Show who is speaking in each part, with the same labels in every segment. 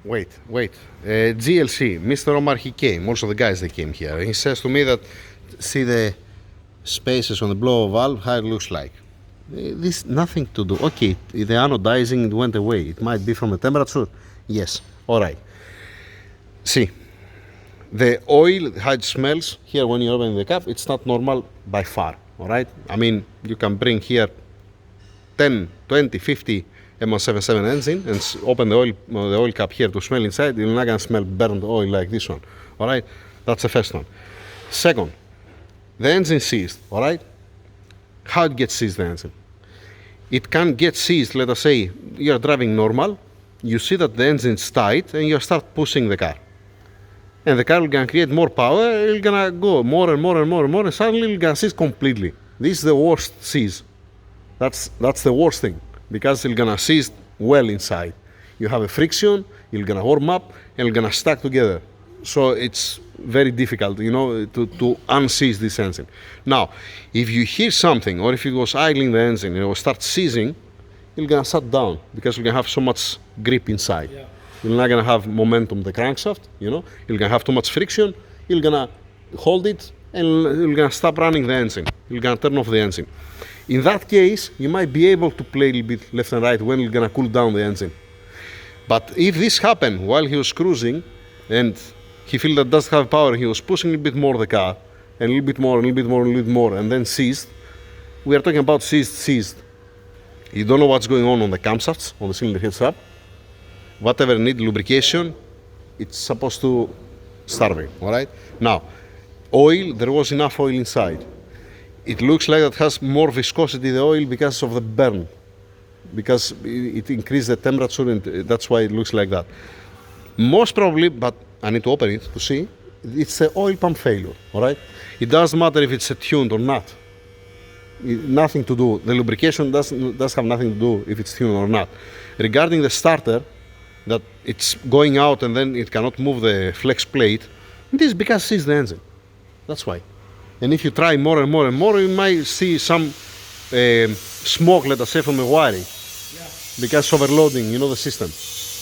Speaker 1: wait. GLC, Mr. Omar, he came. Also, the guys they came here. He says to me that see the spaces on the blower valve, how it looks like. This nothing to do. Okay, the anodizing went away. It might be from the temperature. Yes. All right. See, the oil, how it smells here when you open the cap, it's not normal by far. All right. I mean, you can bring here 10, 20, 50 M177 engine and open the oil cap here to smell inside. You're not gonna smell burned oil like this one. All right. That's the first one. Second, the engine seized. All right. How it gets seized, the engine? It can get seized, let us say, you're driving normal, you see that the engine's tight, and you start pushing the car. And the car will gonna create more power, it's gonna go more and more and more and more, and suddenly it's gonna seize completely. This is the worst seize. That's the worst thing, because it's gonna seize well inside. You have a friction, it's gonna warm up, and it's gonna stack together. So it's very difficult, to unseize this engine. Now, if you hear something, or if it was idling the engine and it will start seizing, you're gonna shut down because you're gonna have so much grip inside. Yeah. You're not gonna have momentum the crankshaft, you're gonna have too much friction, you're gonna hold it and you're gonna stop running the engine. You're gonna turn off the engine. In that case, you might be able to play a little bit left and right when you're gonna cool down the engine. But if this happened while he was cruising and he felt that doesn't have power, he was pushing a little bit more the car, and a little bit more, a little bit more, a little bit more, and then seized. We are talking about seized. You don't know what's going on the camshafts, on the cylinder head strap. Whatever need lubrication, it's supposed to starve, all right? Now, oil, there was enough oil inside. It looks like it has more viscosity, the oil, because of the burn, because it increased the temperature, and that's why it looks like that. Most probably, but I need to open it to see, it's an oil pump failure, all right? It doesn't matter if it's tuned or not. Nothing to do. The lubrication does have nothing to do if it's tuned or not. Regarding the starter, that it's going out and then it cannot move the flex plate, this is because it's the engine. That's why. And if you try more and more and more, you might see some smoke, let us say, from the wiring. Yeah. Because overloading, the system.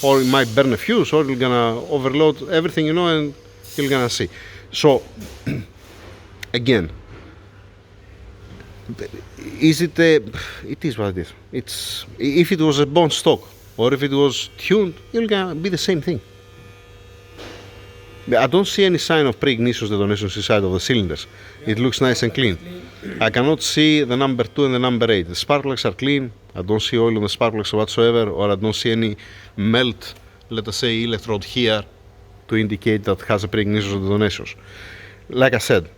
Speaker 1: Or it might burn a fuse, or you're gonna overload everything, and you're gonna see. So, again, is it is what it is. If it was a bone stock, or if it was tuned, it's gonna be the same thing. I don't see any sign of pre-ignition detonations inside of the cylinders. It looks nice and clean. I cannot see the number 2 and the number 8. The spark plugs are clean. I don't see oil on the spark plugs whatsoever, or I don't see any melt, let us say, electrode here to indicate that it has a pre-ignition detonations. Like I said,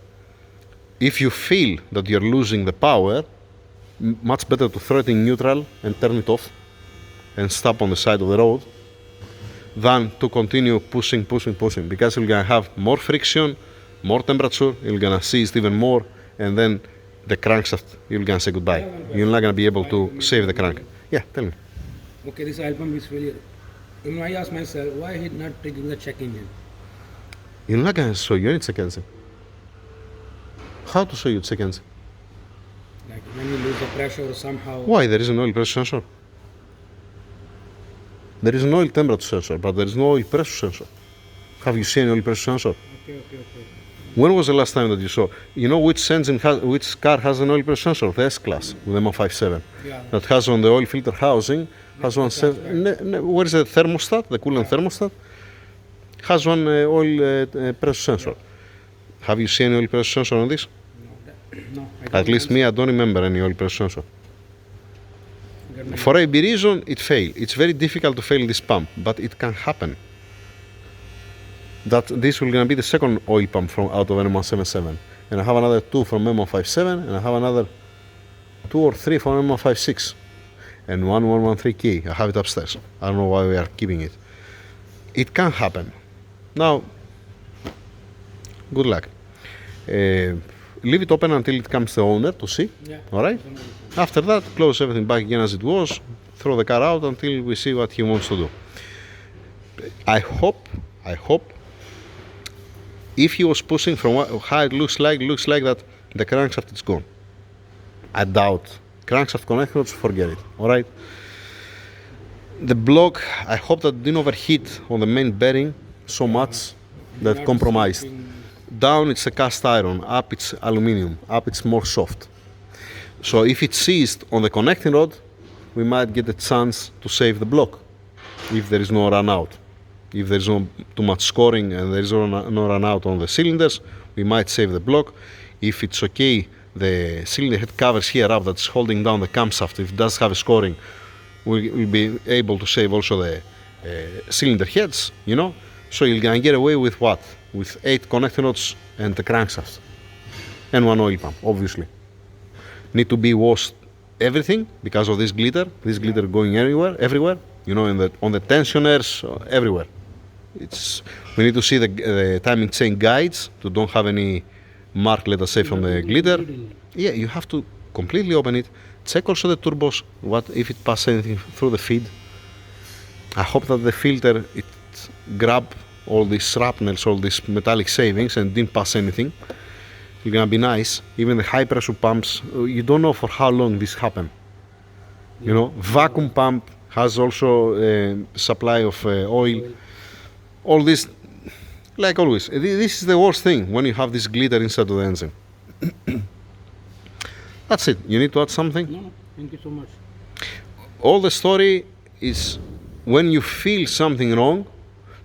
Speaker 1: if you feel that you're losing the power, much better to throw it in neutral and turn it off and stop on the side of the road than to continue pushing, because you're gonna have more friction, more temperature, you're gonna seize even more, and then the crankshaft, you're gonna say goodbye. You're not gonna be able to save the crank. Yeah, tell me.
Speaker 2: Okay, this oil pump is failure. I ask myself, why he not taking the check engine?
Speaker 1: You're not gonna show you any check engine. How to show you check engine?
Speaker 2: Like when you lose the pressure somehow.
Speaker 1: Why? There is an oil pressure sensor. There is an oil temperature sensor, but there is no oil pressure sensor. Have you seen an oil pressure sensor?
Speaker 2: Okay.
Speaker 1: When was the last time that you saw? You know which car has an oil pressure sensor? The S-Class with M157. Yeah. That has on the oil filter housing, has one where is the thermostat, the coolant thermostat? Has one oil pressure sensor. Have you seen an oil pressure sensor on this?
Speaker 2: No.
Speaker 1: At least me, I don't remember any oil pressure sensor. For a reason, it failed. It's very difficult to fail this pump, but it can happen. That this will gonna be the second oil pump from out of M177, and I have another 2 from M157, and I have another 2 or 3 from M156, and one 113K. I have it upstairs. I don't know why we are keeping it. It can happen. Now, good luck. Leave it open until it comes the owner to see. Yeah. All right. After that, close everything back again as it was. Throw the car out until we see what he wants to do. I hope, if he was pushing from how it looks like that the crankshaft is gone. I doubt. Crankshaft connectors, forget it. All right. The block, I hope that didn't overheat on the main bearing so much that
Speaker 2: Not
Speaker 1: compromised.
Speaker 2: slipping.
Speaker 1: Down it's a cast iron, up it's aluminium, up it's more soft. So if it's seized on the connecting rod, we might get a chance to save the block if there is no run out. If there is no too much scoring and there is no run out on the cylinders, we might save the block. If it's okay, the cylinder head covers here up that's holding down the camshaft, if it does have a scoring, we'll be able to save also the cylinder heads, you know. So you're gonna get away with what? With 8 connecting rods and the crankshaft. And one oil pump, obviously. Need to be washed everything because of this glitter going everywhere, you know, on the tensioners, everywhere. We need to see the timing chain guides to don't have any mark, let us say, from the glitter. Yeah, you have to completely open it. Check also the turbos, what if it passes anything through the feed. I hope that the filter, it grab all these shrapnels, all these metallic shavings and didn't pass anything. It's gonna be nice. Even the high pressure pumps, you don't know for how long this happen. You know, vacuum pump has also supply of oil. All this, like always, this is the worst thing when you have this glitter inside of the engine. That's it. You need to add something?
Speaker 2: No, thank you so much.
Speaker 1: All the story is when you feel something wrong,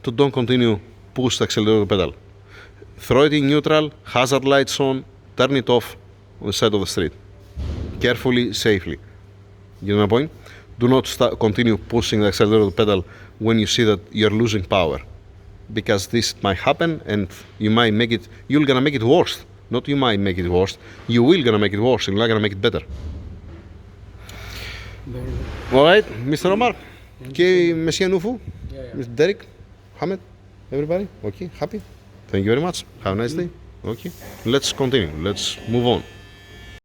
Speaker 1: to don't continue push the accelerator pedal. Throw it in neutral, hazard lights on, turn it off on the side of the street. Carefully, safely. You know my point? Do not continue pushing the accelerator pedal when you see that you're losing power. Because this might happen and you're gonna make it worse. Not you might make it worse, you will gonna make it worse, you're not gonna make it better.
Speaker 2: Very good.
Speaker 1: Alright, Mr. Omar? Okay, Monsieur Nufu?
Speaker 2: Yeah, yeah.
Speaker 1: Mr. Derek? Hamed? Everybody? Okay, happy? Thank you very much. Have a nice day. Okay, let's continue. Let's move on.